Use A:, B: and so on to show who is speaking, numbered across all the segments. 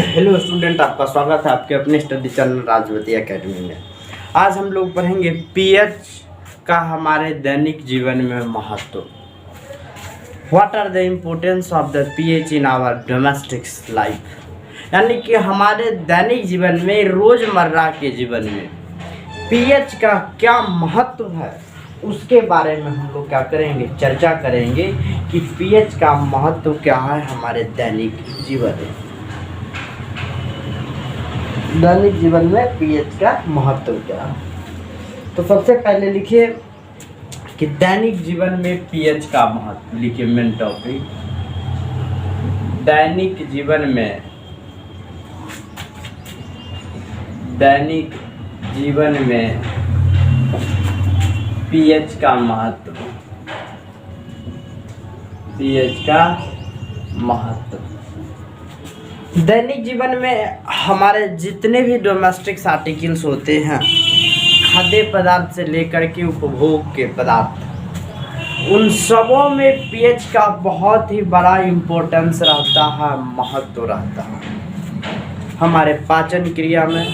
A: Hello student, आपका स्वागत है आपके अपने स्टडी चैनल राजवती एकेडमी में। आज हम लोग पढ़ेंगे पीएच का हमारे दैनिक जीवन में महत्व। What are the importance of the pH in our domestic life, यानी कि हमारे दैनिक जीवन में, रोज़मर्रा के जीवन में पीएच का क्या महत्व है, उसके बारे में हम लोग क्या करेंगे, चर्चा करेंगे कि पीएच का महत्व क्या है हमारे दैनिक जीवन में। दैनिक जीवन में पीएच का महत्व क्या है। तो सबसे पहले लिखिए कि दैनिक जीवन में पीएच का महत्व। लिखिए मेन टॉपिक, दैनिक जीवन में, दैनिक जीवन में पीएच का महत्व, पीएच का महत्व। दैनिक जीवन में हमारे जितने भी डोमेस्टिक्स आर्टिकल्स होते हैं, खाद्य पदार्थ से लेकर के उपभोग के पदार्थ, उन सबों में पीएच का बहुत ही बड़ा इम्पोर्टेंस रहता है, महत्व रहता है। हमारे पाचन क्रिया में,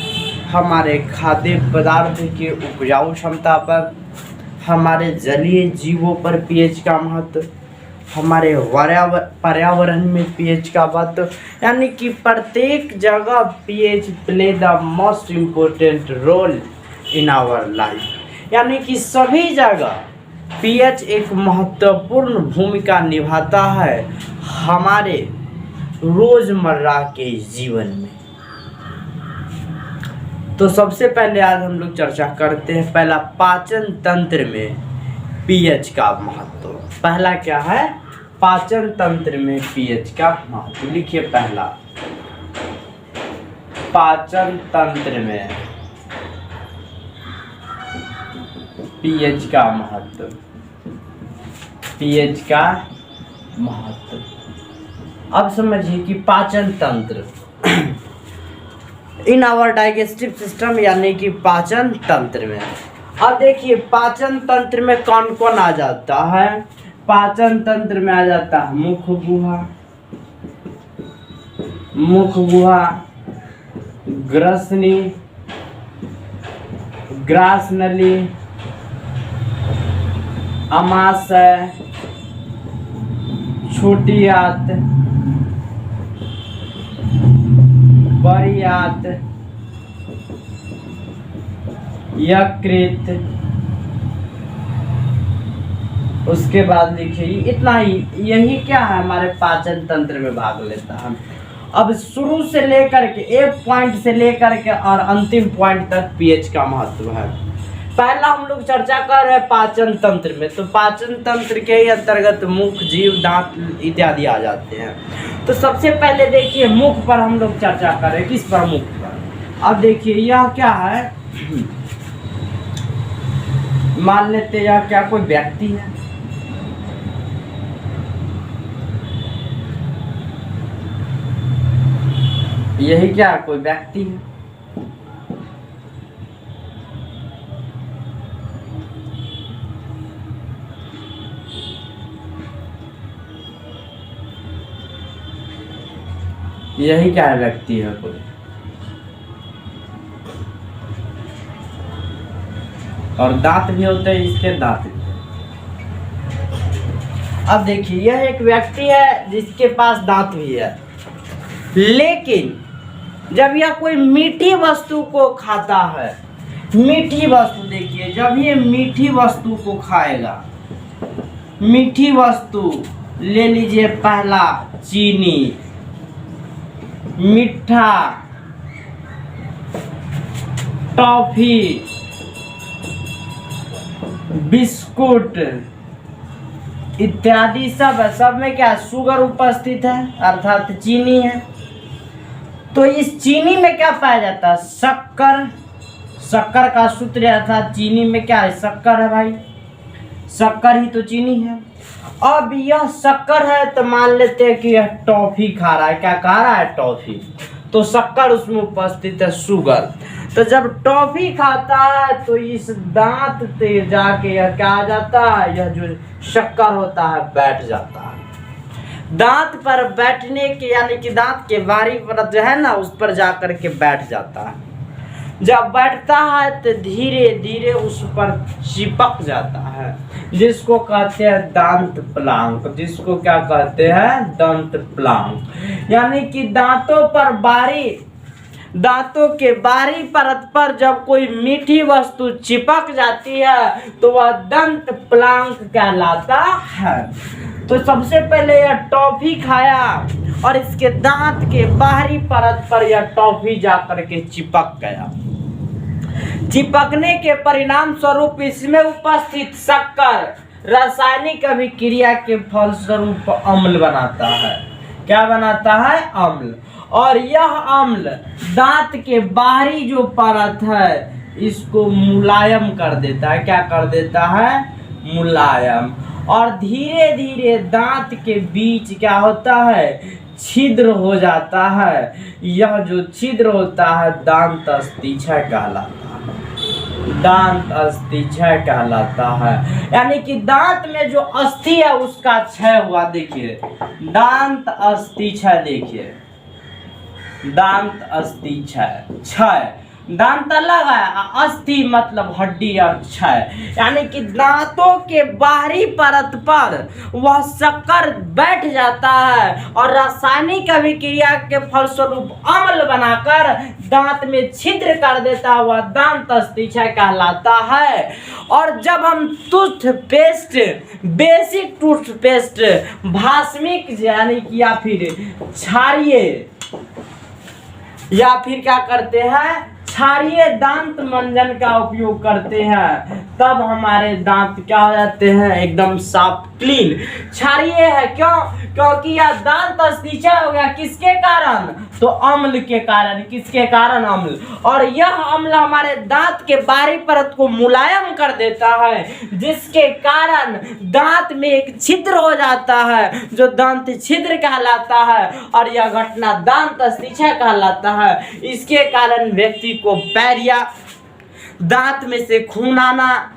A: हमारे खाद्य पदार्थ के उपजाऊ क्षमता पर, हमारे जलीय जीवों पर पीएच का महत्व, हमारे पर्यावरण में पीएच का महत्व, यानी कि प्रत्येक जगह pH play the most important role in our life, यानी कि सभी जगह पीएच एक महत्वपूर्ण भूमिका निभाता है हमारे रोज़मर्रा के जीवन में। तो सबसे पहले आज हम लोग चर्चा करते हैं, पहला पाचन तंत्र में पीएच का महत्व। पहला क्या है, पाचन तंत्र में पीएच का महत्व। लिखिए पहला, पाचन तंत्र में पीएच का महत्व, पीएच का महत्व। अब समझिए कि पाचन तंत्र इन आवर डाइजेस्टिव सिस्टम, यानी कि पाचन तंत्र में। अब देखिए पाचन तंत्र में कौन कौन आ जाता है। पाचन तंत्र में आ जाता है मुख गुहा, मुख गुहा, ग्रसनी, ग्रासनली, अमाशय, छोटी आंत, बड़ी आंत, यकृत। उसके बाद लिखिए इतना ही, यही क्या है हमारे पाचन तंत्र में भाग लेता है। अब शुरू से लेकर के एक पॉइंट से लेकर के और अंतिम पॉइंट तक पीएच का महत्व है। पहला हम लोग चर्चा कर रहे हैं पाचन तंत्र में, तो पाचन तंत्र के ही अंतर्गत मुख, जीव, दांत इत्यादि आ जाते हैं। तो सबसे पहले देखिए मुख पर हम लोग चर्चा कर रहे हैं। किस पर? मुख पर। अब देखिए यह क्या है, मान लेते हैं यह क्या कोई व्यक्ति है। यही क्या है, कोई व्यक्ति है। यही क्या है, व्यक्ति है कोई। और दांत भी होते हैं इसके, दांत भी। अब देखिए यह एक व्यक्ति है जिसके पास दांत भी है, लेकिन जब यह कोई मीठी वस्तु को खाता है, मीठी वस्तु, देखिए जब ये मीठी वस्तु को खाएगा, मीठी वस्तु ले लीजिए, पहला चीनी, मीठा, टॉफी, बिस्कुट इत्यादि सब में क्या शुगर उपस्थित है, अर्थात चीनी है। तो इस चीनी में क्या पाया जाता है, शक्कर। शक्कर का सूत्र अर्थात चीनी में क्या है, शक्कर है भाई, शक्कर ही तो चीनी है। अब यह शक्कर है तो मान लेते हैं कि यह टॉफी खा रहा है। क्या खा रहा है, टॉफी। तो शक्कर उसमें उपस्थित है, शुगर। तो जब टॉफी खाता है तो इस दांत से जाके यह क्या आ जाता है, यह जो शक्कर होता है बैठ जाता है। दांत पर बैठने के यानी कि दांत के बाहरी परत जो है ना उस पर जाकर के बैठ जाता है। जब बैठता है तो धीरे धीरे उस पर चिपक जाता है, जिसको कहते हैं दांत प्लांक। जिसको क्या कहते हैं? दंत प्लांक। यानी कि दांतों के बाहरी परत पर जब कोई मीठी वस्तु चिपक जाती है तो वह दंत प्लांक कहलाता है। तो सबसे पहले यह टॉफी खाया और इसके दांत के बाहरी परत पर यह टॉफी जाकर के चिपक गया। चिपकने के परिणाम स्वरूप इसमें उपस्थित शक्कर रासायनिक अभिक्रिया के फलस्वरूप अम्ल बनाता है। क्या बनाता है? अम्ल। और यह अम्ल दांत के बाहरी जो परत है इसको मुलायम कर देता है। क्या कर देता है? मुलायम। और धीरे धीरे दांत के बीच क्या होता है? छिद्र हो जाता है। यह जो छिद्र होता है दांत अस्थिक्षय कहलाता है। दांत अस्थिक्षय कहलाता है। यानी कि दांत में जो अस्थि है उसका क्षय हुआ। देखिए दांत अस्थिक्षय, देखिए दांत अस्थिक्षय, क्षय। दांत अलग है, अस्थि मतलब हड्डी और क्षय। यानी कि दांतों के बाहरी परत पर वह शक्कर बैठ जाता है और रासायनिक अभिक्रिया के फलस्वरूप अम्ल बनाकर दांत में छिद्र कर देता है। वह दांत अस्थिक्षय कहलाता है। और जब हम टूथपेस्ट, बेसिक टूथपेस्ट, भास्मिक यानी कि या फिर क्षारीय या फिर क्या करते हैं? क्षारीय दांत मंजन का उपयोग करते हैं, तब हमारे दांत क्या हो जाते हैं? एकदम साफ, क्लीन। क्षारीय है क्यों? क्योंकि यह दांत अस्थिक्षय हो गया। किसके कारण? तो अम्ल के कारण। किसके कारण? अम्ल। और यह अम्ल हमारे दांत के बाहरी परत को मुलायम कर देता है, जिसके कारण दांत में एक छिद्र हो जाता है जो दांत छिद्र कहलाता है। और यह घटना दांत अस्थिक्षय कहलाता है। इसके कारण व्यक्ति को पैरिया, दांत में से खून आना,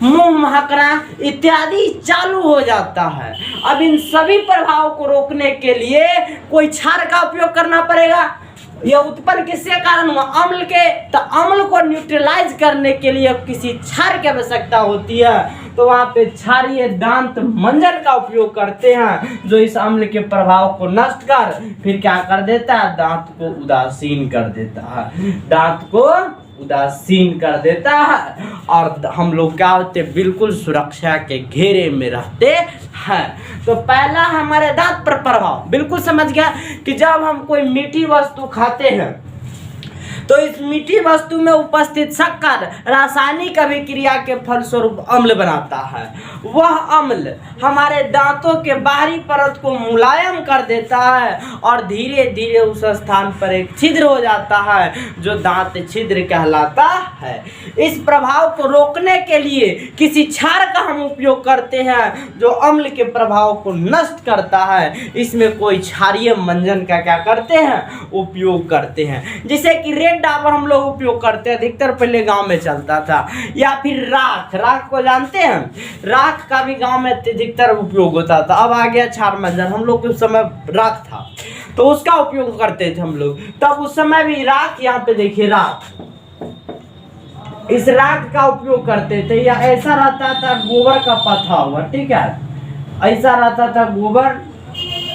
A: मुंह महकना इत्यादि चालू हो जाता है। अब इन सभी प्रभाव को रोकने के लिए कोई क्षार का उपयोग करना पड़ेगा। यह उत्पन्न किसके कारण हुआ? अम्ल के। तो अम्ल को न्यूट्रलाइज करने के लिए किसी क्षार की आवश्यकता होती है, तो वहां पे क्षारीय दांत मंजन का उपयोग करते हैं, जो इस अम्ल के प्रभाव को नष्ट कर फिर क्या कर देता है? दांत को उदासीन कर देता है। दांत को उदासीन कर देता है और हम लोग क्या होते? बिल्कुल सुरक्षा के घेरे में रहते हैं। तो पहला हमारे दांत पर प्रभाव बिल्कुल समझ गया कि जब हम कोई मीठी वस्तु खाते हैं तो इस मीठी वस्तु में उपस्थित शक्कर रासायनिक अभिक्रिया के फलस्वरूप अम्ल बनाता है। वह अम्ल हमारे दांतों के बाहरी परत को मुलायम कर देता है और धीरे धीरे उस स्थान पर एक छिद्र हो जाता है जो दांत छिद्र कहलाता है। इस प्रभाव को रोकने के लिए किसी क्षार का हम उपयोग करते हैं जो अम्ल के प्रभाव को नष्ट करता है। इसमें कोई क्षारीय मंजन का क्या करते हैं? उपयोग करते हैं। जैसे कि रेड डाबर हम लोग उपयोग करते हैं, अधिकतर पहले गांव में चलता था। या फिर राख को जानते हैं? राख का भी गांव में अधिकतर उपयोग होता था। अब आ गया क्षार मंजन। हम लोग के उस समय राख था तो उसका उपयोग करते थे हम लोग। तब उस समय भी राख, यहाँ पे देखिए राख, इस राख का उपयोग करते थे। या ऐसा रहता था गोबर का पत्था हुआ, ठीक है, ऐसा रहता था गोबर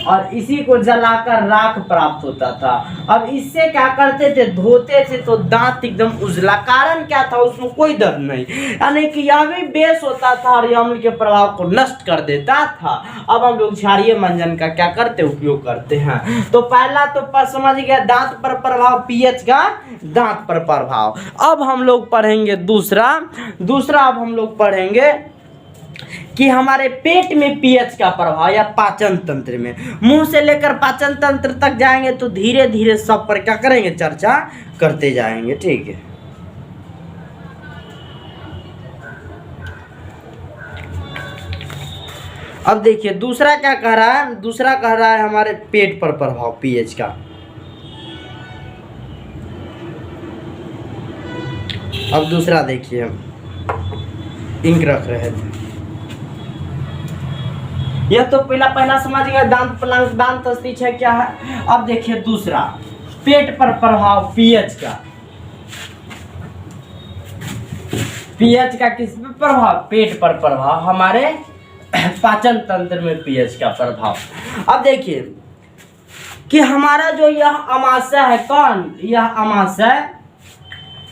A: और इसी को जलाकर राख प्राप्त होता था। अब इससे क्या करते थे? धोते थे तो दांत एकदम उजला। कारण क्या था? उसमें कोई दर्द नहीं, यानी कि यह भी बेस होता था और अम्ल के प्रभाव को नष्ट कर देता था। अब हम लोग क्षारीय मंजन का क्या करते? उपयोग करते हैं। तो पहला तो समझ गया दांत पर प्रभाव, पीएच का दांत पर प्रभाव। अब हम लोग पढ़ेंगे दूसरा अब हम लोग पढ़ेंगे कि हमारे पेट में पीएच का प्रभाव या पाचन तंत्र में। मुंह से लेकर पाचन तंत्र तक जाएंगे तो धीरे धीरे सब पर क्या करेंगे? चर्चा करते जाएंगे, ठीक है। अब देखिए दूसरा क्या कह रहा है? दूसरा कह रहा है हमारे पेट पर प्रभाव पीएच का। अब दूसरा देखिए, हम इंक रख रहे थे। यह तो पहला समझ गया, दांत प्लांक दांत अस्थिज है क्या है। अब देखिए दूसरा, पेट पर प्रभाव पीएच का। पीएच का किस पे प्रभाव? पेट पर प्रभाव, हमारे पाचन तंत्र में पीएच का प्रभाव। अब देखिए कि हमारा जो यह अमाशय है, कौन यह अमाशय,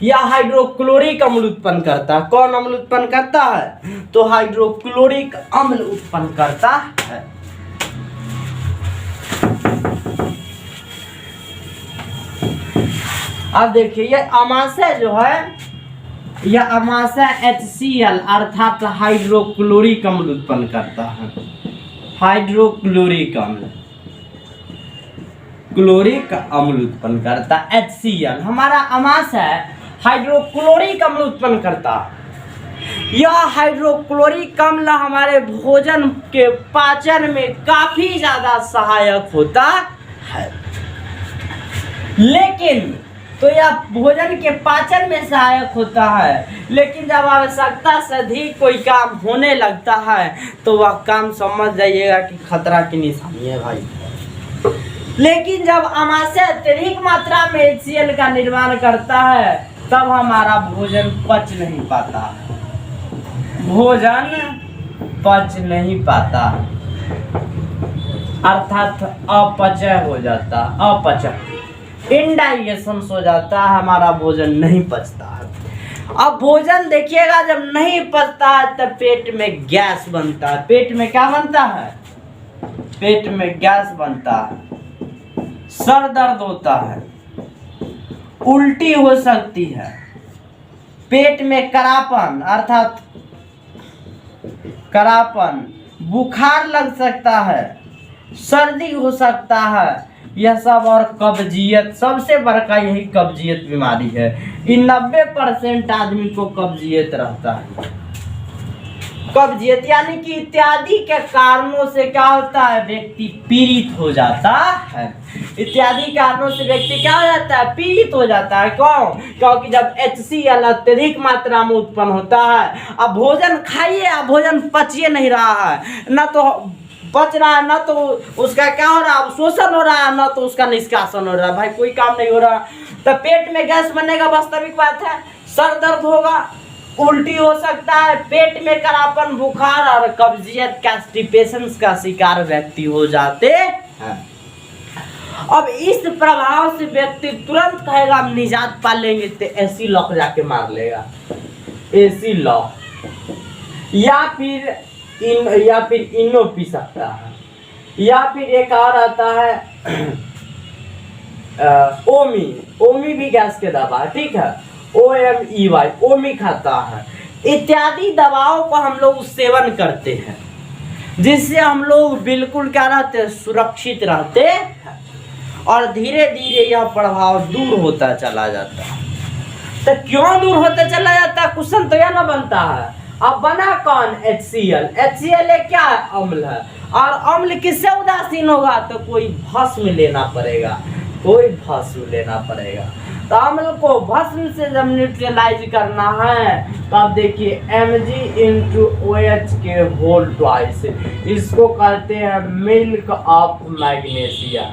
A: यह हाइड्रोक्लोरिक अम्ल उत्पन्न करता है। कौन अम्ल उत्पन्न करता है? तो हाइड्रोक्लोरिक अम्ल उत्पन्न करता है। अब देखिए ये अमाशय जो है, यह अमाशय HCl अर्थात हाइड्रोक्लोरिक अम्ल उत्पन्न करता है। हाइड्रोक्लोरिक अम्ल, क्लोरिक अम्ल उत्पन्न करता है HCl। हमारा अमाशय हाइड्रोक्लोरिक अम्ल उत्पन्न करता है। यह हाइड्रोक्लोरिक अम्ल हमारे भोजन के पाचन में काफी ज्यादा सहायक होता है। लेकिन तो यह भोजन के पाचन में सहायक होता है, लेकिन जब आवश्यकता से अधिक कोई काम होने लगता है तो वह काम समझ जाइएगा कि खतरा की निशानी है भाई। लेकिन जब अमाशय अत्यधिक मात्रा में HCl का निर्माण करता है तब हमारा भोजन पच नहीं पाता, भोजन पच नहीं पाता, अर्थात अपचय हो जाता, अपचय इनडाइजेशन हो जाता है, हमारा भोजन नहीं पचता है। अब भोजन देखिएगा जब नहीं पचता है तब पेट में गैस बनता है। पेट में क्या बनता है? पेट में गैस बनता है, सर दर्द होता है, उल्टी हो सकती है, पेट में करापन अर्थात करापन, बुखार लग सकता है, सर्दी हो सकता है, यह सब, और कब्जियत, सबसे बड़का यही कब्जियत बीमारी है। इन 90% आदमी को कब्जियत रहता है। कब्जियत यानी कि इत्यादि के कारणों से क्या होता है? व्यक्ति पीड़ित हो जाता है। इत्यादि कारणों से व्यक्ति क्या हो जाता है? पीड़ित हो जाता है। क्यों? क्योंकि जब HCl अत्यधिक मात्रा में उत्पन्न होता है, अब भोजन खाइए, अब भोजन पचिए नहीं रहा है, न तो बच रहा है, ना तो उसका क्या हो रहा है? शोषण हो रहा है, ना तो उसका निष्कासन हो रहा है। भाई कोई काम नहीं हो रहा, तो पेट में गैस बनेगा, वास्तविक बात है। सर दर्द होगा, उल्टी हो सकता है, पेट में करापन, बुखार और कब्जियत, कॉन्स्टिपेशन का शिकार व्यक्ति हो जाते हैं। अब इस प्रभाव से व्यक्ति तुरंत कहेगा हम निजात पा लेंगे, तो एसी लॉक जाके मार लेगा, एसी लॉक, या फिर इनो पी सकता है, या फिर एक और आता है ओमी भी गैस के दवा है, ठीक है, OMEY, ओमी खाता है। इत्यादि दवाओं को हम लोग सेवन करते हैं, जिससे हम लोग बिल्कुल क्या रहते हैं? सुरक्षित रहते हैं, और धीरे धीरे यह प्रभाव दूर होता चला जाता है। तो क्यों दूर होता चला जाता है? क्वेश्चन तो यह ना बनता है। अब बना कौन? HCl। HCl एक क्या है? अम्ल है, और अम्ल किससे उदासीन होगा? तो कोई भस्म लेना पड़ेगा, कोई भस्म लेना पड़ेगा। तो अम्ल को भस्म से जब न्यूट्रलाइज करना है तो आप देखिए Mg/OH के होल ट्वाइस, इसको कहते हैं milk of magnesia.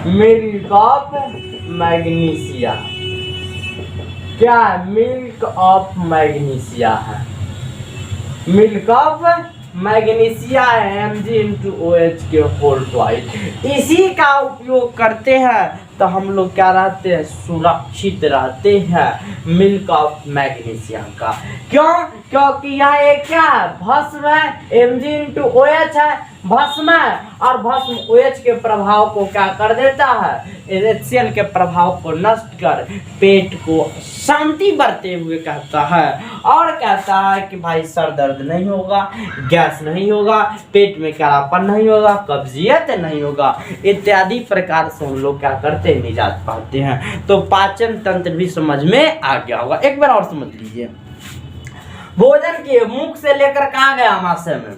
A: Milk of magnesia क्या है? मिल्क ऑफ मैग्नीशिया है, मिल्क ऑफ मैग्नीशिया है, Mg/OH के होल ट्वाइस। इसी का उपयोग करते हैं तो हम लोग क्या रहते हैं? सुरक्षित रहते हैं मिल्क ऑफ मैग्नीशिया का। क्यों? क्योंकि यह एक क्या है? भस्म है, Mg/OH है, भस्म है, और भस्म OH के प्रभाव को क्या कर देता है? HCl के प्रभाव को नष्ट कर पेट को शांति बरते हुए कहता है, और कहता है कि भाई सर दर्द नहीं होगा, गैस नहीं होगा, पेट में करापन नहीं होगा, कब्जियत नहीं होगा, इत्यादि प्रकार से हम लोग क्या करते हैं? निजात पाते हैं। तो पाचन तंत्र भी समझ में आ गया होगा। एक बार और समझ लीजिए, भोजन के मुख से लेकर कहाँ गया? अमाशय में।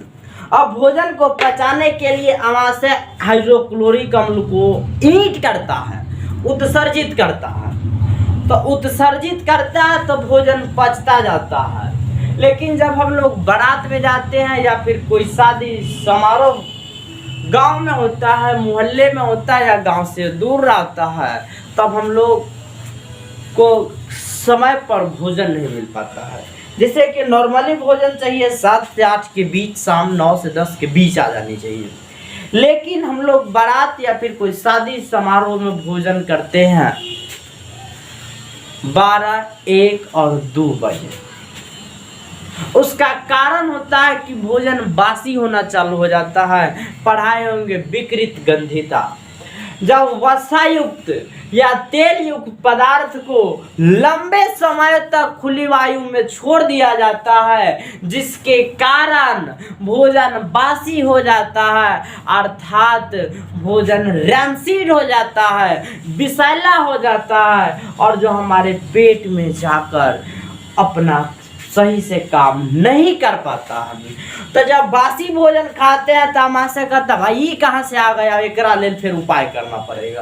A: अब भोजन को पचाने के लिए अमाशय हाइड्रोक्लोरिक अम्ल को ईट करता है, उत्सर्जित करता है। तो उत्सर्जित करता है तो भोजन पचता जाता है। लेकिन जब हम लोग बारात में जाते हैं या फिर कोई शादी समारोह गांव में होता है, मोहल्ले में होता है या गांव से दूर रहता है, तब हम लोग को समय पर भोजन नहीं मिल पाता है। जैसे कि नॉर्मली भोजन चाहिए 7 से 8 के बीच, शाम 9 से 10 के बीच आ जानी चाहिए, लेकिन हम लोग बारात या फिर कोई शादी समारोह में भोजन करते हैं 12, 1 और 2 बजे। उसका कारण होता है कि भोजन बासी होना चालू हो जाता है, पढ़ाए होंगे विकृत गंधिता। जब वसायुक्त या तेल युक्त पदार्थ को लंबे समय तक खुली वायु में छोड़ दिया जाता है, जिसके कारण भोजन बासी हो जाता है, अर्थात भोजन रैंसिड हो जाता है, विषैला हो जाता है, और जो हमारे पेट में जाकर अपना सही से काम नहीं कर पाता है। तो जब बासी भोजन खाते हैं तो हमारे कहता भाई ये कहाँ से आ गया, एकरा लेल फिर उपाय करना पड़ेगा।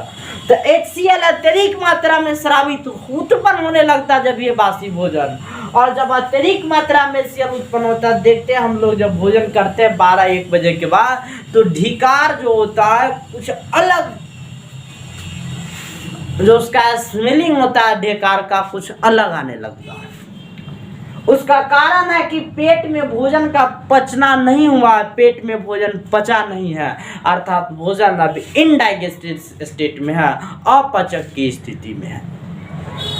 A: तो HCl अत्यधिक मात्रा में स्रावित उत्पन्न होने लगता है जब ये बासी भोजन, और जब अत्यधिक मात्रा में HCl उत्पन्न होता है, देखते हैं हम लोग जब भोजन करते हैं 12-1 बजे के बाद, तो ढिकार जो होता है कुछ अलग, जो उसका स्मेलिंग होता है ढेकार का कुछ अलग आने लगता है। उसका कारण है कि पेट में भोजन का पचना नहीं हुआ है, पेट में भोजन पचा नहीं है, अर्थात भोजन अभी इनडाइजेस्टेड स्टेट में है, अपचक की स्थिति में है,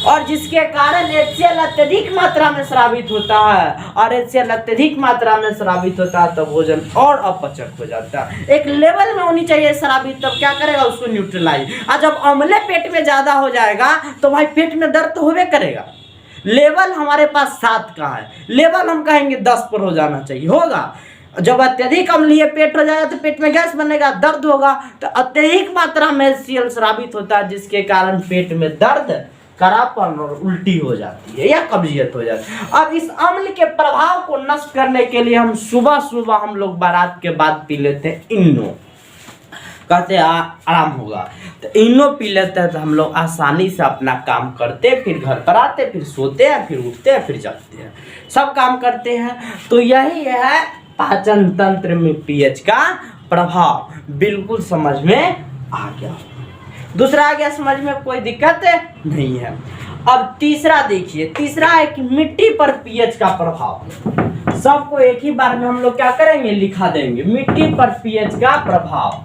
A: और जिसके कारण HCl अत्यधिक मात्रा में स्रावित होता है, और HCl अत्यधिक मात्रा में स्रावित होता है तो भोजन और अपचक हो जाता है। एक लेवल में होनी चाहिए स्रावित, तब क्या करेगा उसको न्यूट्रलाइज। और जब अम्ले पेट में ज्यादा हो जाएगा तो भाई पेट में दर्द तो होबे करेगा। लेवल हमारे पास 7 का है, लेवल हम कहेंगे 10 पर हो जाना चाहिए, होगा। जब अत्यधिक अम्लीय पेट हो जाएगा तो पेट में गैस बनेगा, दर्द होगा, तो अत्यधिक मात्रा में HCl स्रावित होता है, जिसके कारण पेट में दर्द, करापन और उल्टी हो जाती है या कब्जियत हो जाती है। अब इस अम्ल के प्रभाव को नष्ट करने के लिए हम सुबह हम लोग बारात के बाद पी लेते हैं इनो, कहते हैं आराम होगा, तो इनो पी लेते हैं तो हम लोग आसानी से अपना काम करते, फिर घर पर आते, फिर सोते हैं, फिर उठते हैं, फिर जगते हैं, सब काम करते हैं। तो यही है पाचन तंत्र में पीएच का प्रभाव। बिल्कुल समझ में आ गया, दूसरा आ गया समझ में, कोई दिक्कत नहीं है। अब तीसरा देखिए, तीसरा है कि मिट्टी पर पीएच का प्रभाव। सबको एक ही बार में हम लोग क्या करेंगे, लिखा देंगे, मिट्टी पर पीएच का प्रभाव।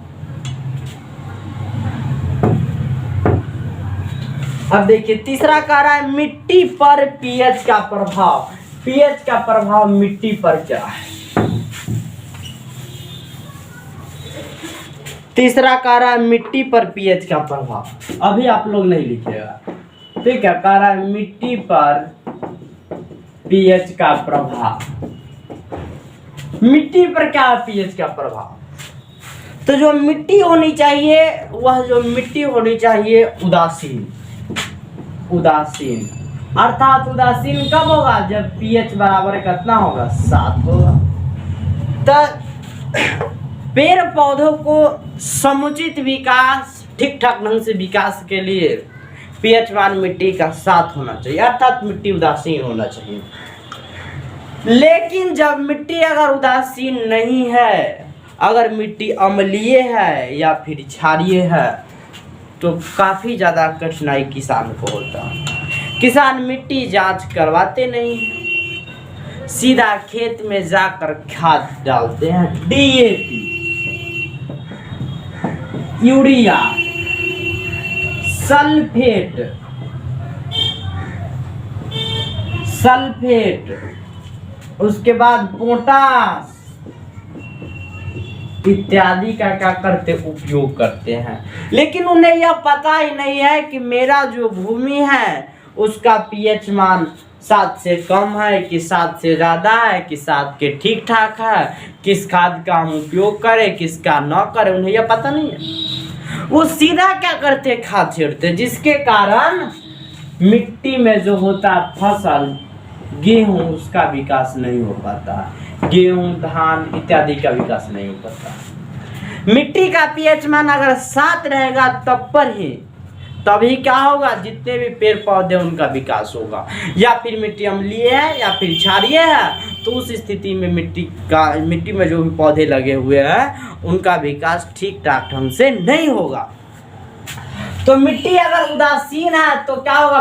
A: अब देखिए तीसरा कह रहा है मिट्टी पर पीएच का प्रभाव। पीएच का प्रभाव मिट्टी पर क्या है? तीसरा कह रहा है मिट्टी पर पीएच का प्रभाव। अभी आप लोग नहीं लिखिएगा, ठीक है। कह रहा है मिट्टी पर पीएच का प्रभाव। मिट्टी पर क्या है पीएच का प्रभाव? तो जो मिट्टी होनी चाहिए, वह जो मिट्टी होनी चाहिए उदासीन। उदासीन अर्थात उदासीन कब होगा? जब पीएच बराबर कितना होगा? 7 होगा। तो पेड़ पौधों को समुचित विकास, ठीक ठाक ढंग से विकास के लिए पीएच मान मिट्टी का 7 होना चाहिए, अर्थात मिट्टी उदासीन होना चाहिए। लेकिन जब मिट्टी अगर उदासीन नहीं है, अगर मिट्टी अम्लीय है या फिर क्षारीय है, तो काफ़ी ज़्यादा कठिनाई किसान को होता है। किसान मिट्टी जांच करवाते नहीं, सीधा खेत में जाकर खाद डालते हैं, DAP, यूरिया, सल्फेट, उसके बाद पोटास इत्यादि का क्या करते, उपयोग करते हैं। लेकिन उन्हें यह पता ही नहीं है कि मेरा जो भूमि है उसका पीएच मान 7 से कम है कि 7 से ज़्यादा है कि 7 के ठीक ठाक है, किस खाद का हम उपयोग करें किसका न करें, उन्हें यह पता नहीं है। वो सीधा क्या करते, खाद छेड़ते, जिसके कारण मिट्टी में जो होता फसल, गेहूं, उसका विकास नहीं हो पाता, गेहूं, धान इत्यादि का विकास नहीं हो पाता। मिट्टी का पीएच मान अगर 7 रहेगा तब पर ही तभी क्या होगा, जितने भी पेड़ पौधे उनका विकास होगा। या फिर मिट्टी अम्लीय है या फिर क्षारीय है, तो उस स्थिति में मिट्टी में जो भी पौधे लगे हुए हैं उनका विकास ठीक ठाक ढंग से नहीं होगा। तो मिट्टी अगर उदासीन है तो क्या होगा,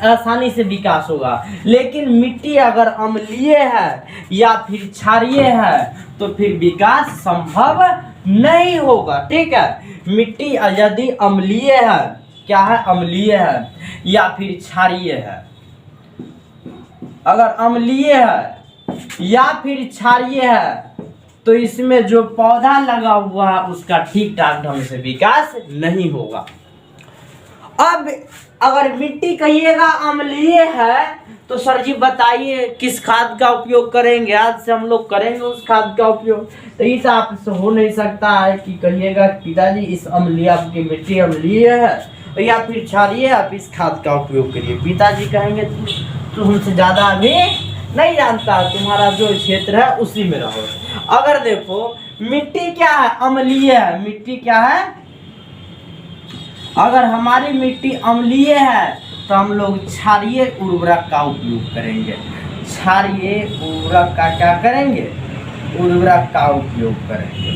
A: आसानी से विकास होगा। लेकिन मिट्टी अगर अम्लीय है या फिर क्षारीय है तो फिर विकास संभव नहीं होगा। ठीक है, मिट्टी यदि अम्लीय है, क्या है, अम्लीय है या फिर क्षारीय है, अगर अम्लीय है या फिर क्षारीय है तो इसमें जो पौधा लगा हुआ है उसका ठीक ठाक ढंग से विकास नहीं होगा। अब अगर मिट्टी कहिएगा अम्लीय है तो सर जी बताइए किस खाद का उपयोग करेंगे, आज से हम लोग करेंगे उस खाद का उपयोग। तो इस आपसे हो नहीं सकता है कि कहिएगा पिताजी इस अम्लीय, आपकी मिट्टी अम्लीय है या फिर क्षारीय है, आप इस खाद का उपयोग करिए। पिताजी कहेंगे तू हमसे ज़्यादा अभी नहीं जानता, तुम्हारा जो क्षेत्र है उसी में रहो। अगर देखो मिट्टी क्या है, अम्लीय है, मिट्टी क्या है, अगर हमारी मिट्टी अम्लीय है तो हम लोग क्षारीय उर्वरक का उपयोग करेंगे। क्षारीय उर्वरक का क्या करेंगे, उर्वरक का उपयोग करेंगे।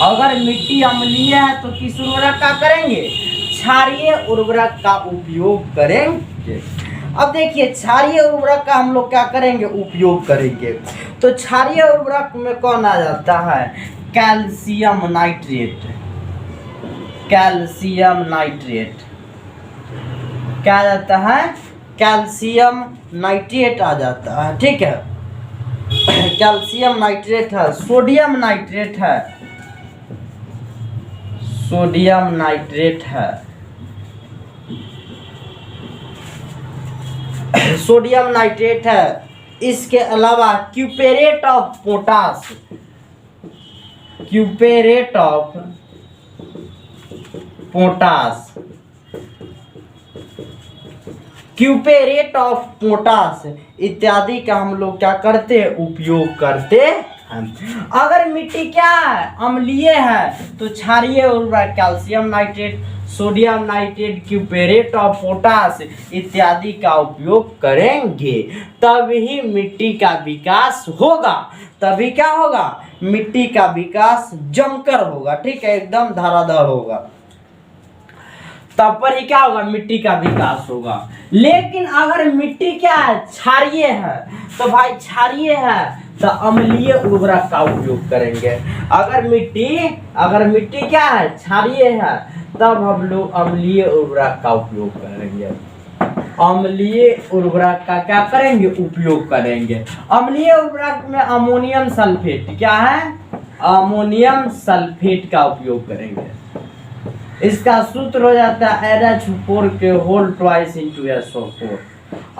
A: अगर मिट्टी अम्लीय है तो किस उर्वरक का करेंगे, क्षारीय उर्वरक का उपयोग करेंगे। अब देखिए क्षारीय उर्वरक का हम लोग क्या करेंगे, उपयोग करेंगे। तो क्षारीय उर्वरक में कौन आ जाता है, कैल्शियम नाइट्रेट, कैल्शियम नाइट्रेट क्या आ जाता है, कैल्शियम नाइट्रेट आ जाता है। ठीक है, कैल्शियम नाइट्रेट है, सोडियम नाइट्रेट है, सोडियम नाइट्रेट है, सोडियम नाइट्रेट है। इसके अलावा cuprate of potash, cuprate of potash, cuprate of potash इत्यादि का हम लोग क्या करते हैं, उपयोग करते हैं। अगर मिट्टी क्या है, अम्लीय है तो क्षारीय उर्वरक calcium nitrate, sodium nitrate, cuprate of potash इत्यादि का उपयोग करेंगे, तभी मिट्टी का विकास होगा। तभी क्या होगा, मिट्टी का विकास जमकर होगा। ठीक है, एकदम धराधर होगा, तब पर ही क्या होगा, मिट्टी का विकास होगा। लेकिन अगर मिट्टी क्या है, क्षारीय है, तो भाई क्षारीय है तो अम्लीय उर्वरक का उपयोग करेंगे। अगर मिट्टी क्या है, क्षारीय है, तब हम लोग अम्लीय उर्वरक का उपयोग करेंगे। अम्लीय उर्वरक का क्या करेंगे, उपयोग करेंगे। अम्लीय उर्वरक में अमोनियम सल्फेट क्या है, अमोनियम सल्फेट का उपयोग करेंगे। इसका सूत्र हो जाता है NH4 के whole twice into SO4।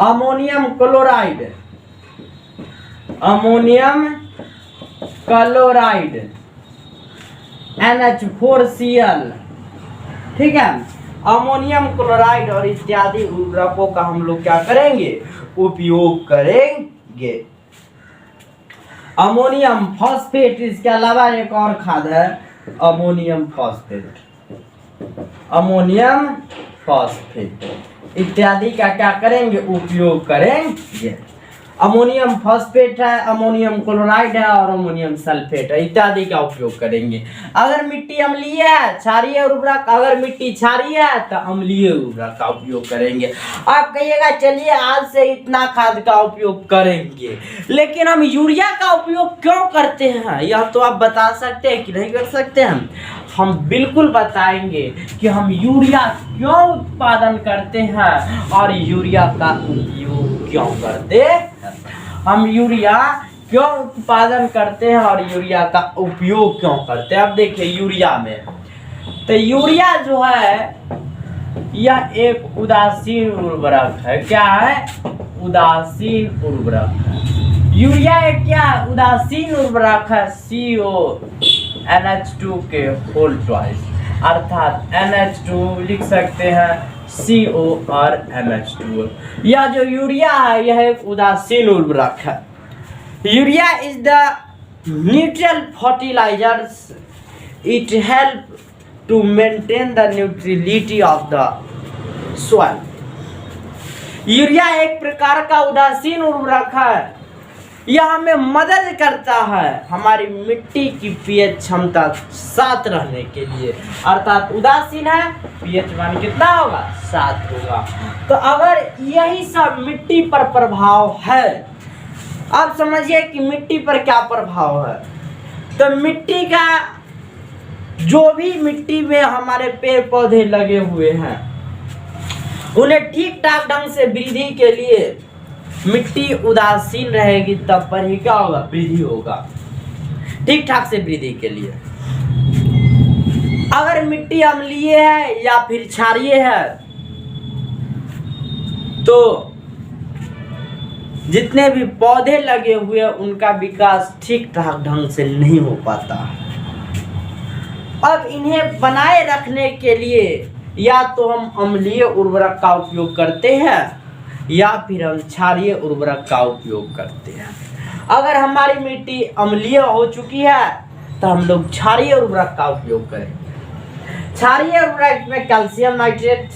A: Ammonium chloride, ammonium chloride NH4Cl। ठीक है, अमोनियम क्लोराइड और इत्यादि उर्वरकों का हम लोग क्या करेंगे, उपयोग करेंगे। अमोनियम फॉस्फेट, इसके अलावा एक और खाद है अमोनियम फॉस्फेट, अमोनियम फॉस्फेट इत्यादि का क्या करेंगे, उपयोग करेंगे। अमोनियम फॉस्फेट है, अमोनियम क्लोराइड है और अमोनियम सल्फेट है इत्यादि का उपयोग करेंगे। अगर मिट्टी अम्लीय है, क्षारीय उर्वरक, अगर मिट्टी क्षारीय है तो अम्लीय उर्वरक का उपयोग करेंगे। आप कहिएगा चलिए आज से इतना खाद का उपयोग करेंगे, लेकिन हम यूरिया का उपयोग क्यों करते हैं, यह तो आप बता सकते हैं कि नहीं कर सकते हैं। हम बिल्कुल बताएंगे कि हम यूरिया क्यों उत्पादन करते हैं और यूरिया का उपयोग क्यों करते हैं। हम यूरिया क्यों उत्पादन करते हैं और यूरिया का उपयोग क्यों करते हैं। अब देखिए यूरिया में, तो यूरिया जो है यह एक उदासीन उर्वरक है। क्या है, उदासीन उर्वरक है। यूरिया एक क्या है, उदासीन उर्वरक है। CONH2 के होल ट्वाइस, अर्थात NH2 लिख सकते हैं CO और NH2। यह जो यूरिया है यह एक उदासीन उर्वरक है। Urea is the neutral fertilizers, it help to maintain the neutrality of the soil. Urea एक प्रकार का उदासीन उर्वरक है, यह हमें मदद करता है हमारी मिट्टी की पीएच क्षमता 7 रहने के लिए, अर्थात उदासीन है पीएच मान कितना होगा 7 होगा। तो अगर यही सब मिट्टी पर प्रभाव है, आप समझिए कि मिट्टी पर क्या प्रभाव है। तो मिट्टी का जो भी मिट्टी में हमारे पेड़ पौधे लगे हुए हैं उन्हें ठीक ठाक ढंग से वृद्धि के लिए मिट्टी उदासीन रहेगी, तब पर ही क्या होगा वृद्धि होगा, ठीक ठाक से वृद्धि के लिए। अगर मिट्टी अम्लीय है या फिर क्षारीय है तो जितने भी पौधे लगे हुए हैं उनका विकास ठीक ठाक ढंग से नहीं हो पाता। अब इन्हें बनाए रखने के लिए या तो हम अम्लीय उर्वरक का उपयोग करते हैं या फिर हम क्षारीय उर्वरक का उपयोग करते हैं। अगर हमारी मिट्टी अम्लीय हो चुकी है तो हम लोग क्षारीय उर्वरक का उपयोग करेंगे। क्षारीय उर्वरक में कैल्शियम नाइट्रेट,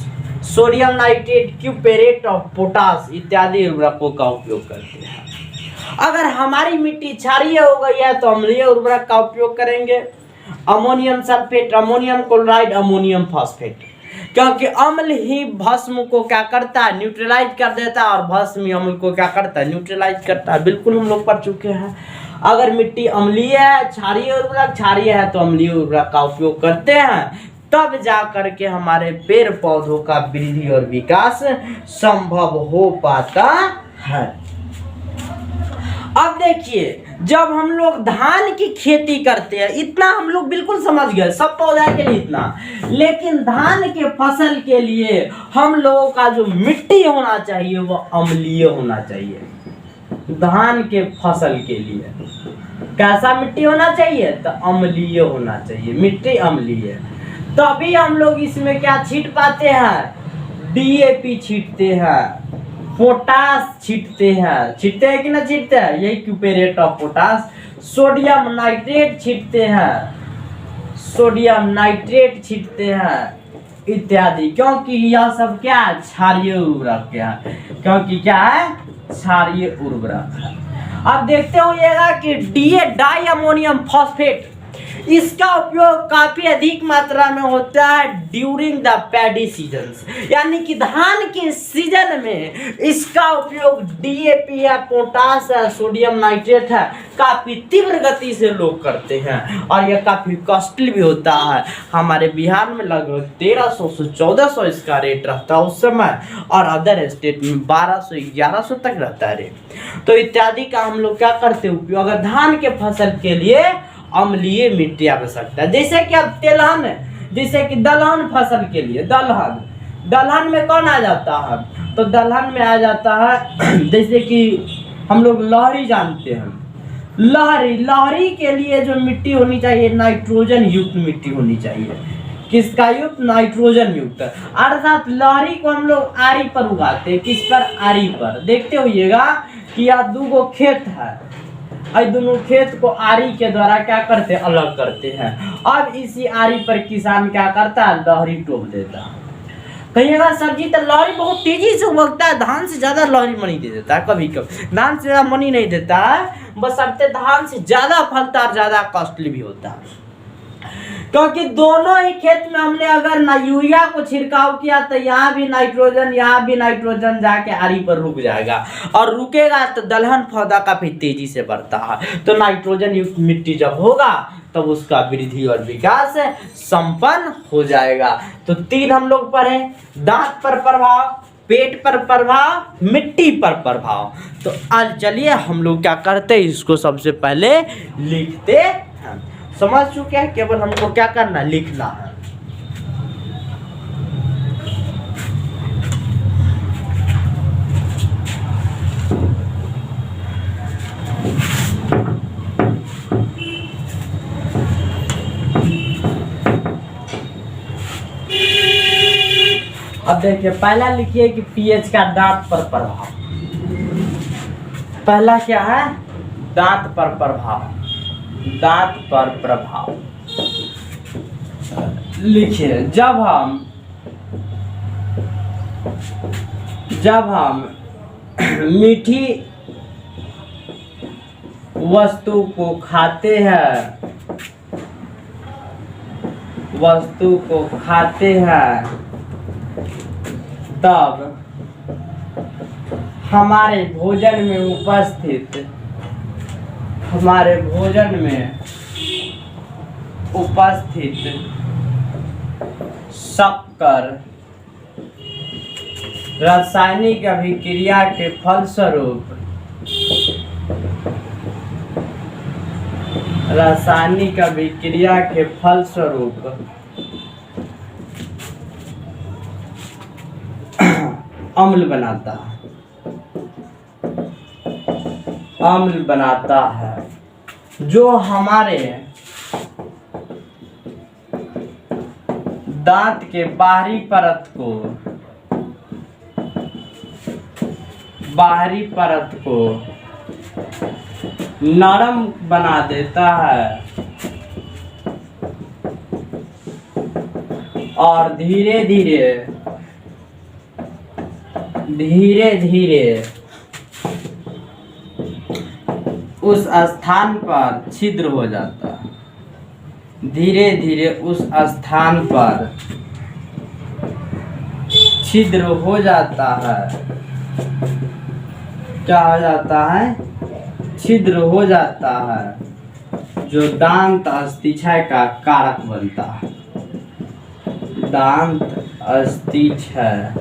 A: सोडियम नाइट्रेट, क्यूपेरेट और पोटास इत्यादि उर्वरकों का उपयोग करते हैं। अगर हमारी मिट्टी क्षारीय हो गई है तो अम्लीय उर्वरक का उपयोग करेंगे, ammonium sulphate, ammonium chloride, ammonium phosphate, क्योंकि अम्ल ही भस्म को क्या करता है न्यूट्रलाइज कर देता है और भस्म ही अम्ल को क्या करता है न्यूट्रलाइज करता है। बिल्कुल हम लोग पढ़ चुके हैं। अगर मिट्टी अम्लीय है, क्षारीय उर्वरक क्षारीय है तो अम्लीय उर्वरक का उपयोग करते हैं, तब जा करके हमारे पेड़ पौधों का वृद्धि और विकास संभव हो पाता है। अब देखिए, जब हम लोग धान की खेती करते हैं, इतना हम लोग बिल्कुल समझ गए, सब पौधा के लिए इतना, लेकिन धान के फसल के लिए हम लोगों का जो मिट्टी होना चाहिए वो अम्लीय होना चाहिए। धान के फसल के लिए कैसा मिट्टी होना चाहिए तो अम्लीय होना चाहिए, मिट्टी अम्लीय। तभी हम लोग इसमें क्या छींट पाते हैं, डीएपी छींटते हैं, पोटास छींटते हैं कि ना छींटते हैं, यही क्यूपेरेट ऑफ पोटास, सोडियम नाइट्रेट छींटते हैं, सोडियम नाइट्रेट छींटते हैं इत्यादि, क्योंकि यह सब क्या है क्षारीय उर्वरक है, क्योंकि क्या है क्षारीय उर्वरक है। अब देखते होइएगा कि डाई अमोनियम फॉस्फेट, इसका उपयोग काफी अधिक मात्रा में होता है ड्यूरिंग द पैडी सीजन, यानी कि धान के सीजन में इसका उपयोग डीएपी है, पोटास है, सोडियम नाइट्रेट है, काफी तीव्र गति से लोग करते हैं और यह काफी कॉस्टली भी होता है। हमारे बिहार में लगभग 1300 से 1400 इसका रेट रहता है उस समय, और अदर स्टेट में 1200-1100 तक रहता है रेट। तो इत्यादि का हम लोग क्या करते हैं उपयोग, अगर धान के फसल के लिए अम्लीय मिट्टी आवश्यकता है। जैसे कि अब तेलहन है, जैसे कि दलहन फसल के लिए दलहन में कौन आ जाता है, तो दलहन में आ जाता है जैसे कि हम लोग लहरी जानते हैं, लहरी के लिए जो मिट्टी होनी चाहिए नाइट्रोजन युक्त मिट्टी होनी चाहिए। किसका युक्त, नाइट्रोजन युक्त, अर्थात लहरी को हम लोग आरी पर उगाते हैं। किस पर, आरी पर। देखते होइएगा कि यह 2 खेत है, दोनों खेत को आरी के द्वारा क्या करते हैं, अलग करते हैं। अब इसी आरी पर किसान क्या करता है, लहरी टोप देता है। कहिएगा सर जी तो लहरी बहुत तेजी से उगता है, धान से ज्यादा लहरी मनी दे देता है, कभी कभी धान से ज्यादा मनी नहीं देता है, बशर्ते धान से ज्यादा फलता और ज्यादा कॉस्टली भी होता है। क्योंकि दोनों ही खेत में हमने अगर यूरिया को छिड़काव किया तो यहाँ भी नाइट्रोजन जाके आरी पर रुक जाएगा, और रुकेगा तो दलहन पौधा काफी तेजी से बढ़ता है। तो नाइट्रोजन युक्त मिट्टी जब होगा तब उसका वृद्धि और विकास संपन्न हो जाएगा। तो 3 हम लोग पढ़े, दांत पर प्रभाव, पेट पर प्रभाव, मिट्टी पर प्रभाव। तो आज चलिए हम लोग क्या करते हैं, इसको सबसे पहले लिखते हैं। समझ चुके हैं, केवल हमको क्या करना है, लिखना है। अब देखिए, पहला लिखिए कि पीएच का दांत पर प्रभाव। पहला क्या है, दांत पर प्रभाव, दांत पर प्रभाव लिखिए, जब हम मीठी वस्तु को खाते हैं तब हमारे भोजन में उपस्थित शक्कर रासायनिक अभिक्रिया के फलस्वरूप अम्ल बनाता है जो हमारे दांत के बाहरी परत को नरम बना देता है और धीरे धीरे उस स्थान पर छिद्र हो जाता है। धीरे धीरे उस स्थान पर छिद्र हो जाता है। क्या हो जाता है? छिद्र हो जाता है, जो दांत अस्थिक्षय का कारक बनता है। दांत अस्थिक्षय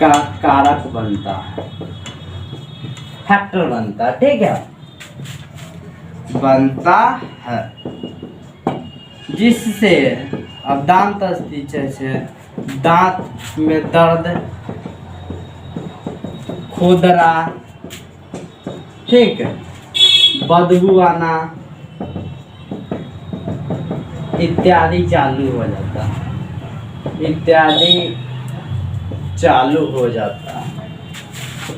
A: का कारक बनता है, फैक्टर बनता है। ठीक है, बनता है, जिससे अब दांत अस्थिक्षय से दांत में दर्द, खुदरा, ठीक है, बदबू आना इत्यादि चालू हो जाता है।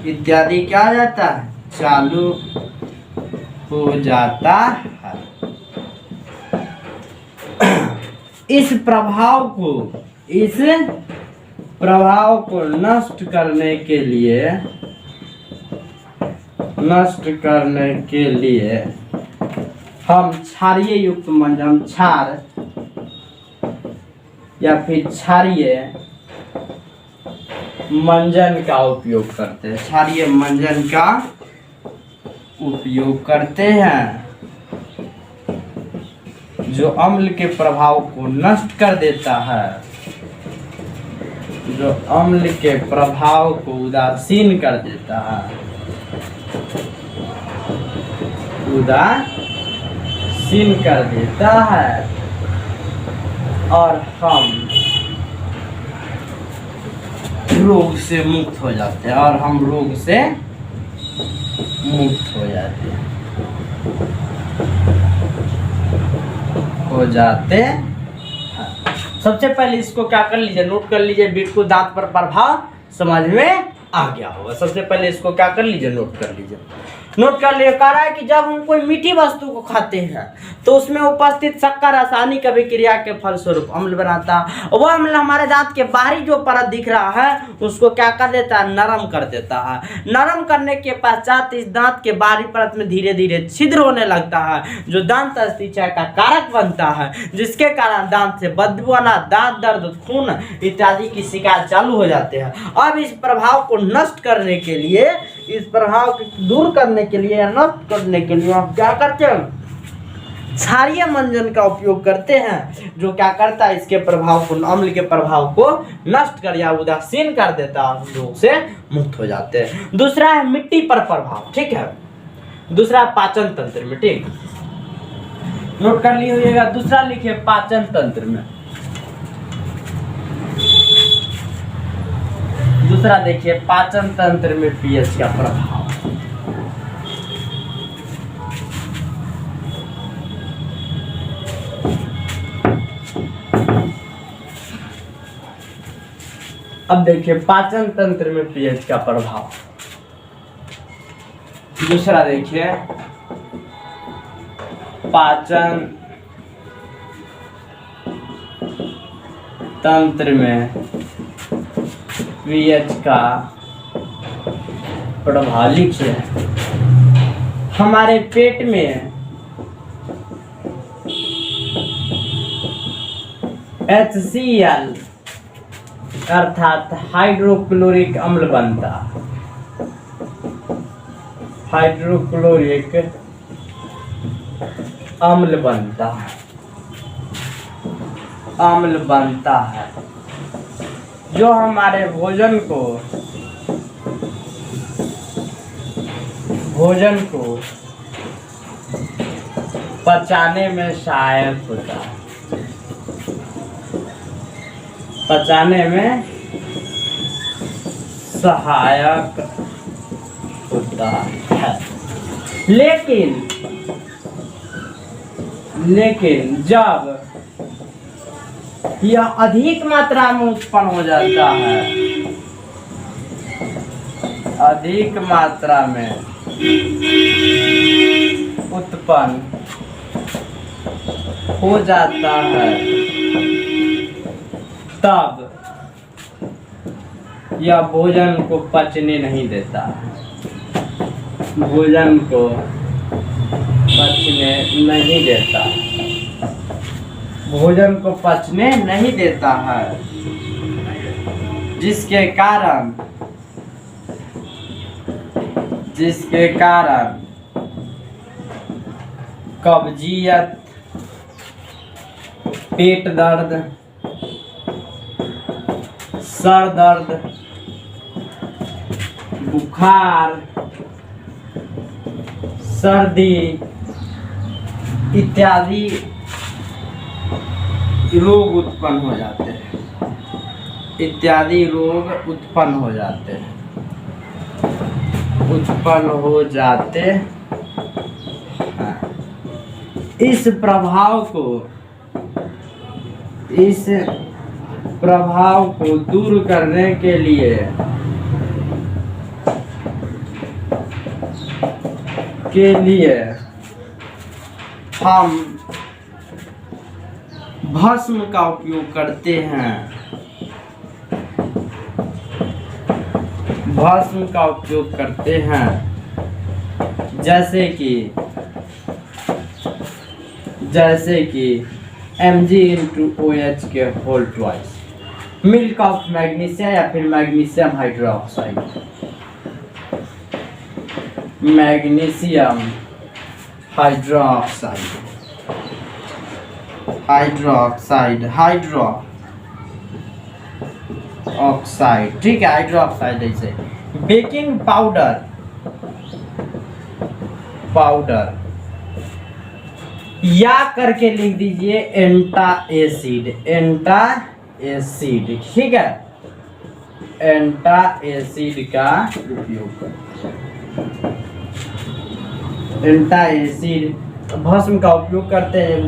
A: इत्यादि क्या हो जाता है? चालू हो जाता है। इस प्रभाव को नष्ट करने के लिए हम क्षारीय युक्त मंजन, क्षार या फिर क्षारीय मंजन का उपयोग करते हैं। क्षारीय मंजन का उपयोग करते हैं, जो अम्ल के प्रभाव को नष्ट कर देता है, जो अम्ल के प्रभाव को उदासीन कर देता है, उदासीन कर देता है, और हम रोग से मुक्त हो जाते हैं। सबसे पहले इसको क्या कर लीजिए, नोट कर लीजिए। बिल्कुल दांत पर प्रभाव समझ में आ गया होगा। सबसे पहले इसको क्या कर लीजिए, नोट कर लीजिए। नोट कर लिए, कह रहा है कि जब हम कोई मीठी वस्तु को खाते हैं तो उसमें उपस्थित शक्कर रासायनिक अभिक्रिया के फलस्वरूप अम्ल बनाता है। वह अम्ल हमारे दांत के बाहरी जो परत दिख रहा है उसको क्या कर देता है? नरम कर देता है। नरम करने के पश्चात इस दांत के बाहरी परत में धीरे धीरे छिद्र होने लगता है, जो दांत अस्थिक्षय का कारक बनता है, जिसके कारण दांत से बदबू आना, दांत दर्द, खून इत्यादि की शिकायत चालू हो जाते हैं। अब इस प्रभाव को नष्ट करने के लिए, इस प्रभाव को दूर करने के लिए या नष्ट करने के लिए हम क्या करते हैं? क्षारीय मंजन का उपयोग करते हैं, जो क्या करता है? इसके प्रभाव को, अम्ल के प्रभाव को नष्ट कर या उदासीन कर देता है, रोग से मुक्त हो जाते हैं। दूसरा है मिट्टी पर प्रभाव, ठीक है। दूसरा पाचन तंत्र में, ठीक, नोट कर लिए होइएगा। दूसरा लिखिए पाचन तंत्र में। दूसरा देखिए पाचन तंत्र में पीएच का प्रभाव। अब देखिए पाचन तंत्र में पीएच का प्रभाव। दूसरा देखिए पाचन तंत्र में पीएच का प्रभाव लिखिए। हमारे पेट में HCl अर्थात हाइड्रोक्लोरिक अम्ल बनता, हाइड्रोक्लोरिक अम्ल बनता है जो हमारे भोजन को पचाने में सहायक होता है, पचाने में सहायक होता है। लेकिन जब यह अधिक मात्रा में उत्पन्न हो जाता है, अधिक मात्रा में उत्पन्न हो जाता है, तब यह भोजन को पचने नहीं देता, भोजन को पचने नहीं देता, भोजन को पचने नहीं देता है, जिसके कारण कब्जियत, पेट दर्द, सर दर्द, बुखार, सर्दी इत्यादि रोग उत्पन्न हो जाते हैं, इत्यादि रोग उत्पन्न हो जाते हैं, इस प्रभाव को दूर करने के लिए हम भस्म का उपयोग करते हैं, भस्म का उपयोग करते हैं, जैसे कि Mg/OH के whole twice, milk of magnesia या फिर मैग्नीशियम हाइड्रोक्साइड, मैग्नीशियम हाइड्रोक्साइड, ठीक है, हाइड्रोक्साइड। ऐसे बेकिंग पाउडर या करके लिख दीजिए एंटाएसिड, ठीक है, एंटाएसिड का उपयोग, एंटाएसिड भस्म का उपयोग करते हैं,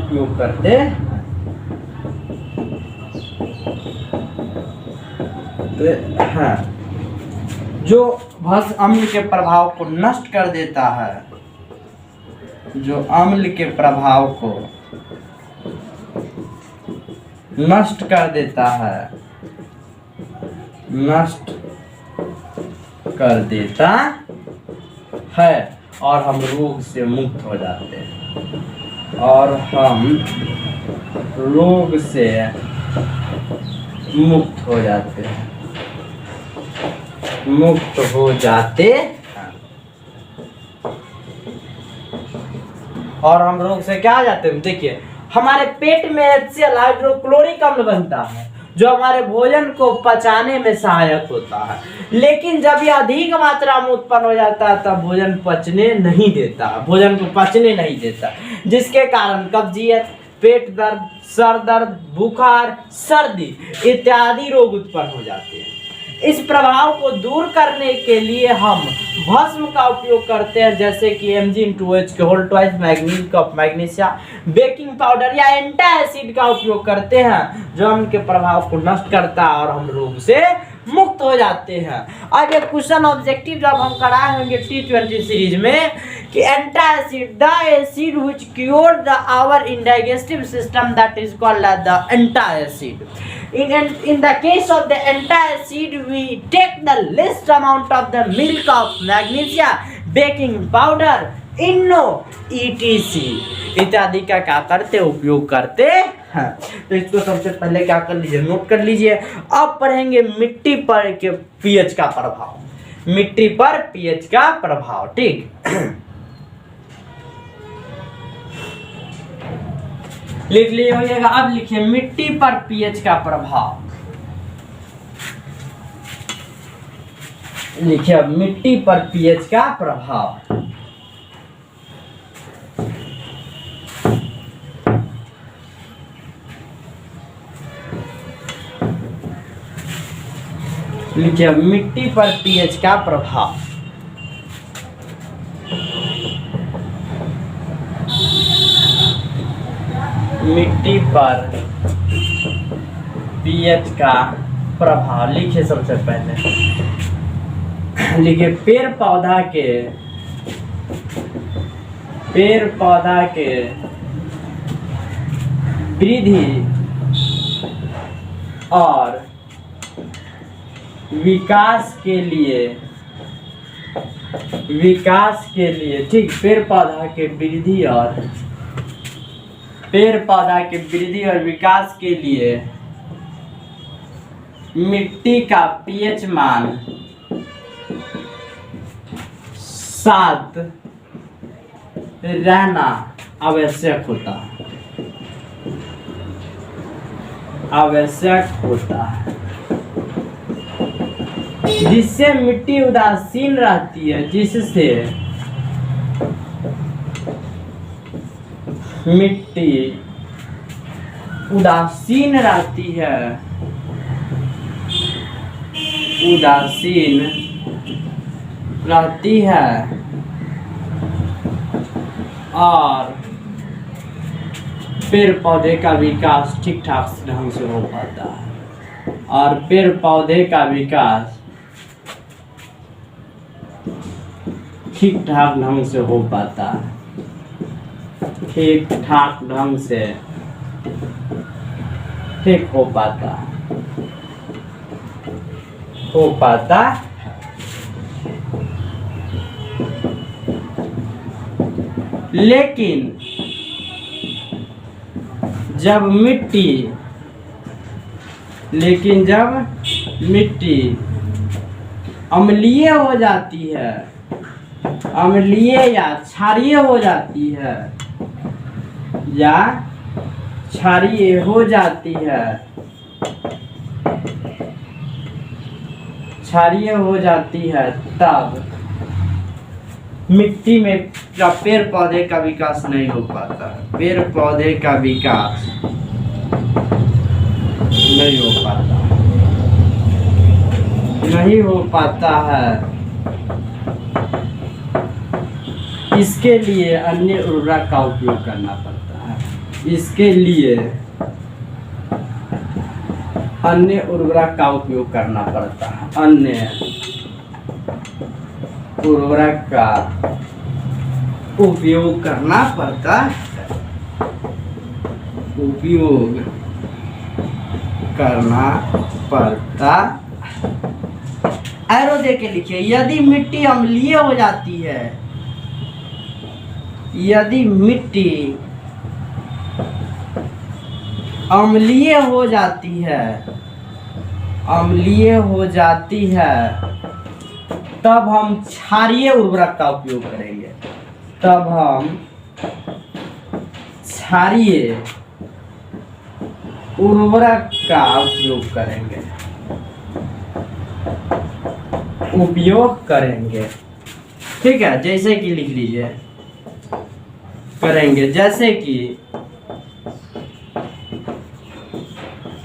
A: जो भस्म अम्ल के प्रभाव को नष्ट कर देता है, जो अम्ल के प्रभाव को नष्ट कर देता है, और हम रोग से मुक्त हो जाते हैं, और हम रोग से मुक्त हो जाते हैं, और हम रोग से क्या आ जाते हैं। देखिए हमारे पेट में HCl हाइड्रोक्लोरिक अम्ल बनता है जो हमारे भोजन को पचाने में सहायक होता है, लेकिन जब यह अधिक मात्रा में उत्पन्न हो जाता है तब भोजन को पचने नहीं देता, जिसके कारण कब्जियत, पेट दर्द, सर दर्द, बुखार, सर्दी इत्यादि रोग उत्पन्न हो जाते हैं। इस प्रभाव को दूर करने के लिए हम भस्म का उपयोग करते हैं, जैसे कि Mg/OH के whole twice, magnesia, baking powder या एंटाएसिड का उपयोग करते हैं, जो उनके प्रभाव को नष्ट करता है और हम रोग से मुक्त हो जाते हैं। अब एक क्वेश्चन ऑब्जेक्टिव जब हम कराए होंगे T20 सीरीज में कि antacid, the acid which cure the our indigestive system, that is called as the antacid. In the case of the antacid, we take the least amount of the milk of magnesia, baking powder, Eno ETC इत्यादि का क्या करते उपयोग करते हैं। तो इसको सबसे पहले क्या कर लीजिए, नोट कर लीजिए। अब पढ़ेंगे मिट्टी पर के पीएच का प्रभाव, मिट्टी पर पीएच का प्रभाव। ठीक, लिख लिए होइएगा। अब लिखिए मिट्टी पर पीएच का प्रभाव, लिखिए अब मिट्टी पर पीएच का प्रभाव। लिखिए मिट्टी पर पीएच का प्रभाव। मिट्टी पर पीएच का प्रभाव लिखिए सबसे पहले, लिखिए पेड़ पौधा के वृद्धि और विकास के लिए ठीक, पेड़ पौधा के वृद्धि और विकास के लिए मिट्टी का पीएच मान 7 रहना आवश्यक होता है, जिससे मिट्टी उदासीन रहती है, जिससे मिट्टी उदासीन रहती है, और पेड़ पौधे का विकास ठीक ठाक ढंग से हो पाता है, और पेड़ पौधे का विकास ठीक ठाक ढंग से हो पाता है, ठीक हो पाता। लेकिन जब मिट्टी अम्लीय हो जाती है, अम्लीय या क्षारीय हो जाती है, तब मिट्टी में पेड़ पौधे का विकास नहीं हो पाता है, पेड़ पौधे का विकास नहीं हो पाता है। इसके लिए अन्य उर्वरक का उपयोग करना पड़ता है, अन्य उर्वरक का उपयोग करना पड़ता है, एरो दे के लिखिए। यदि मिट्टी अम्लीय हो जाती है, तब हम क्षारीय उर्वरक का उपयोग करेंगे, उपयोग करेंगे। ठीक है, जैसे कि लिख लीजिए करेंगे, जैसे कि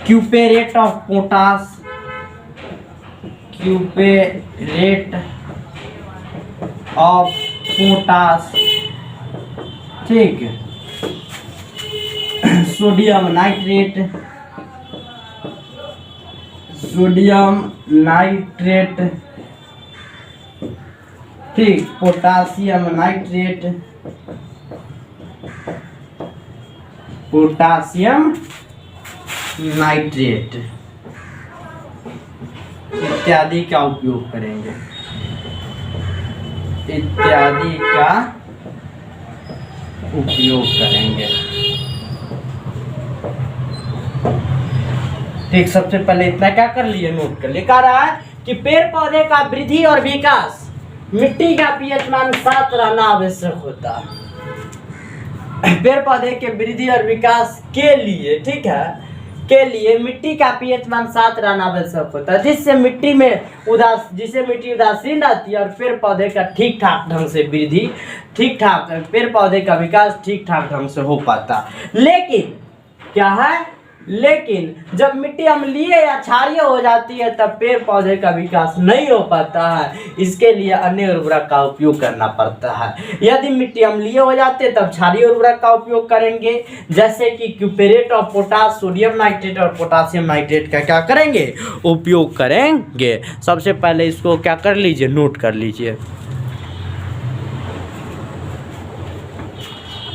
A: क्यूपेरेट ऑफ पोटास, ठीक, सोडियम नाइट्रेट ठीक, पोटासियम नाइट्रेट, पोटासियम नाइट्रेट इत्यादि का उपयोग करेंगे, इत्यादि का उपयोग करेंगे। ठीक, सबसे पहले इतना क्या कर लिए, नोट कर लिए। कह रहा है कि पेड़ पौधे का वृद्धि और विकास, मिट्टी का पीएच मान 7 रहना आवश्यक होता है। पेड़ पौधे के वृद्धि और विकास के लिए, ठीक है, के लिए मिट्टी का पीएच मान 7 रहना आवश्यक होता है, जिससे मिट्टी उदासीन रहती है और पेड़ पौधे का ठीक ठाक ढंग से वृद्धि, ठीक ठाक पेड़ पौधे का विकास ठीक ठाक ढंग से हो पाता। लेकिन क्या है, लेकिन जब मिट्टी अम्लीय या क्षारीय हो जाती है तब पेड़ पौधे का विकास नहीं हो पाता है। इसके लिए अन्य उर्वरक का उपयोग करना पड़ता है। यदि मिट्टी अम्लीय हो जाती है तब क्षारीय उर्वरक का उपयोग करेंगे, जैसे कि क्यूपेरेट ऑफ पोटाश, सोडियम नाइट्रेट और पोटासियम नाइट्रेट का क्या करेंगे, उपयोग करेंगे। सबसे पहले इसको क्या कर लीजिए, नोट कर लीजिए।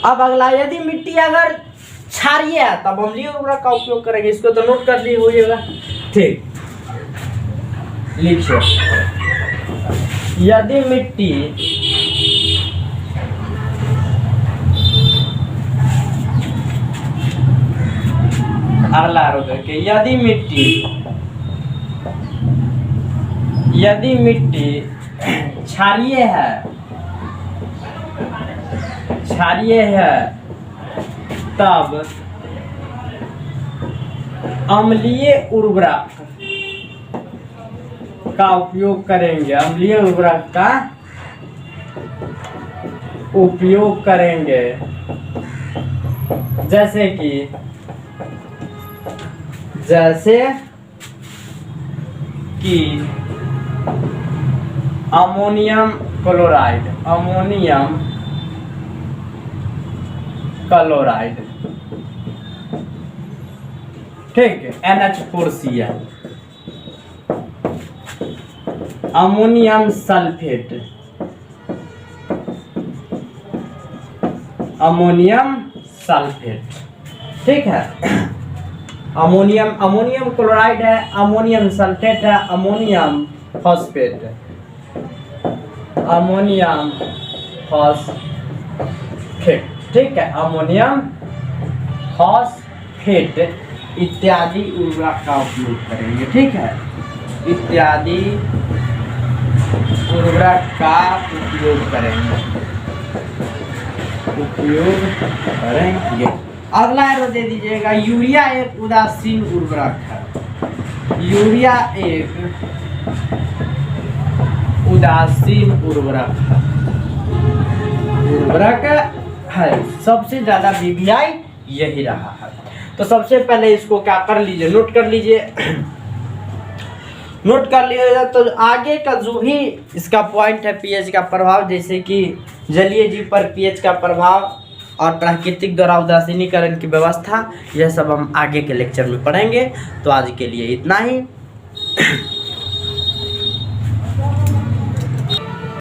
A: अब अगला, यदि मिट्टी अगर क्षारीय है तब अम्लीय उर्वरक का उपयोग करेंगे। इसको तो नोट कर लिए होइएगा। ठीक, लिखिए, यदि मिट्टी अगला के यदि मिट्टी क्षारीय है तब अम्लीय उर्वरक का उपयोग करेंगे, अम्लीय उर्वरक का उपयोग करेंगे, जैसे कि अमोनियम क्लोराइड, ठीक है, NH4Cl, अमोनियम सल्फेट, ठीक है, अमोनियम क्लोराइड है, अमोनियम सल्फेट है, अमोनियम फॉस्फेट, ठीक है, अमोनियम फॉस्फेट इत्यादि उर्वरक का उपयोग करेंगे। ठीक है, इत्यादि उर्वरक का उपयोग करेंगे। अगला एरो दे दीजिएगा, यूरिया एक उदासीन उर्वरक है। यूरिया एक उदासीन उर्वरक है, सबसे ज्यादा बीबीआई यही रहा है। तो सबसे पहले इसको क्या कर लीजिए, नोट कर लीजिए। नोट कर लिया तो आगे का जो भी इसका पॉइंट है पीएच का प्रभाव, जैसे कि जलीय जीव पर पीएच का प्रभाव और प्राकृतिक द्वारा उदासीनीकरण की व्यवस्था, यह सब हम आगे के लेक्चर में पढ़ेंगे। तो आज के लिए इतना ही।